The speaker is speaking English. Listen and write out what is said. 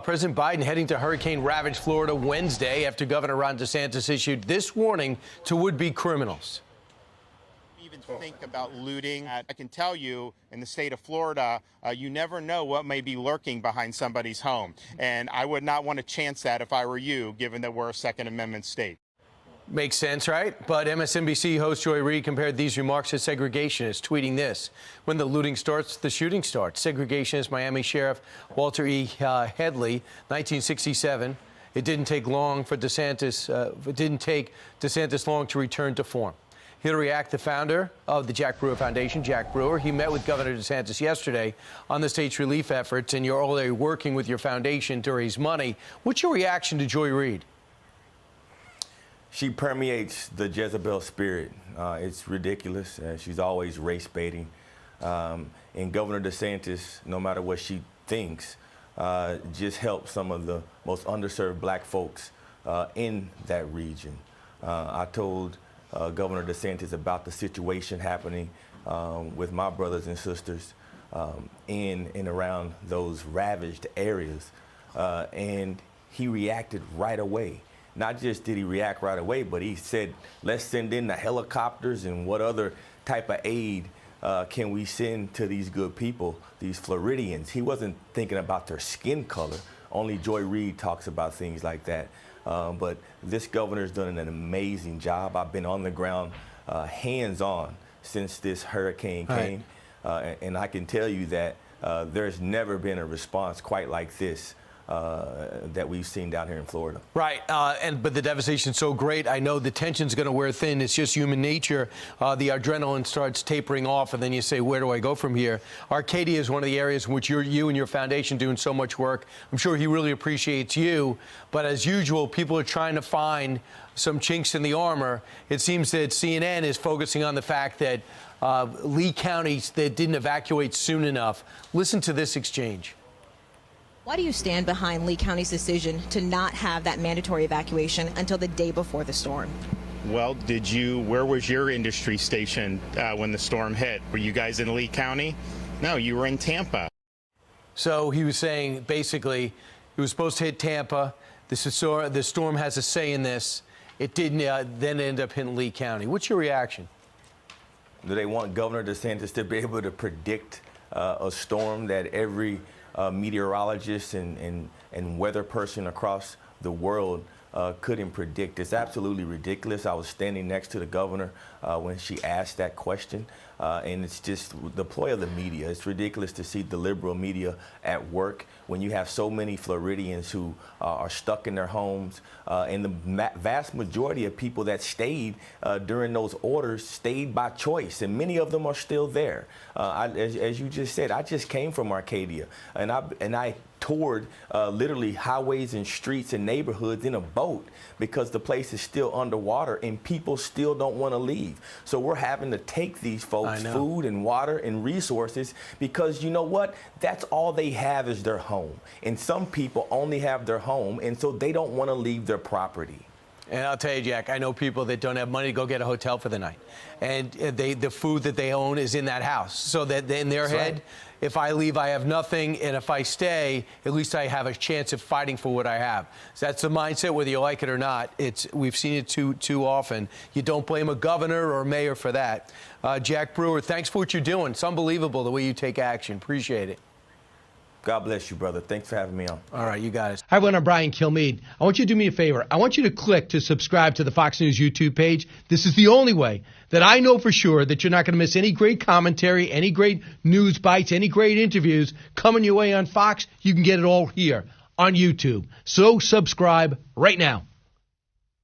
President Biden heading to hurricane-ravaged Florida Wednesday after Governor Ron DeSantis issued this warning to would-be criminals. Even think about looting. I can tell you, in the state of Florida, you never know what may be lurking behind somebody's home. And I would not want to chance that if I were you, given that we're a Second Amendment state. Makes sense, right? But MSNBC host Joy Reid compared these remarks to segregationists, tweeting this: when the looting starts, the shooting starts. Segregationist Miami Sheriff Walter E. Headley, 1967. It didn't take long for DeSantis. It didn't take DeSantis long to return to form. Hillary Ack, the founder of the Jack Brewer Foundation, Jack Brewer, he met with Governor DeSantis yesterday on the state's relief efforts, and you're already working with your foundation to raise money. What's your reaction to Joy Reid? She permeates the Jezebel spirit. It's ridiculous. She's always race baiting. And Governor DeSantis, no matter what she thinks, just helps some of the most underserved black folks in that region. I told Governor DeSantis about the situation happening with my brothers and sisters in and around those ravaged areas. And he reacted right away. Not just did he react right away, but he said, let's send in the helicopters and what other type of aid can we send to these good people, these Floridians. He wasn't thinking about their skin color. Only Joy Reid talks about things like that. But this governor's done an amazing job. I've been on the ground, hands-on, since this hurricane came. And I can tell you that there's never been a response quite like this that we've seen down here in Florida. Right, but the devastation's so great. I know the tension's going to wear thin. It's just human nature. The adrenaline starts tapering off, and then you say, where do I go from here? Arcadia is one of the areas in which you and your foundation doing so much work. I'm sure he really appreciates you. But as usual, people are trying to find some chinks in the armor. It seems that CNN is focusing on the fact that Lee County that didn't evacuate soon enough. Listen to this exchange. Why do you stand behind Lee County's decision to not have that mandatory evacuation until the day before the storm? Well, where was your industry station when the storm hit? Were you guys in Lee County? No, you were in Tampa. So he was saying, basically, it was supposed to hit Tampa. The storm has a say in this. It didn't then end up hitting Lee County. What's your reaction? Do they want Governor DeSantis to be able to predict a storm that every meteorologist and weather person across the world couldn't predict? It's absolutely ridiculous. I was standing next to the governor when she asked that question, and it's just the ploy of the media. It's ridiculous to see the liberal media at work when you have so many Floridians who are stuck in their homes, and the vast majority of people that stayed during those orders stayed by choice, and many of them are still there. As you just said, I just came from Arcadia, and I toured literally highways and streets and neighborhoods in a boat because the place is still underwater and people still don't want to leave. So we're having to take these folks food and water and resources because you know what? That's all they have is their home. And some people only have their home, and so they don't want to leave their property. And I'll tell you, Jack, I know people that don't have money to go get a hotel for the night. And the food that they own is in that house. So that in their head, if I leave, I have nothing. And if I stay, at least I have a chance of fighting for what I have. So that's the mindset, whether you like it or not. We've seen it too often. You don't blame a governor or a mayor for that. Jack Brewer, thanks for what you're doing. It's unbelievable the way you take action. Appreciate it. God bless you, brother. Thanks for having me on. All right, you guys. Hi, everyone. I'm Brian Kilmeade. I want you to do me a favor. I want you to click to subscribe to the Fox News YouTube page. This is the only way that I know for sure that you're not going to miss any great commentary, any great news bites, any great interviews coming your way on Fox. You can get it all here on YouTube. So subscribe right now.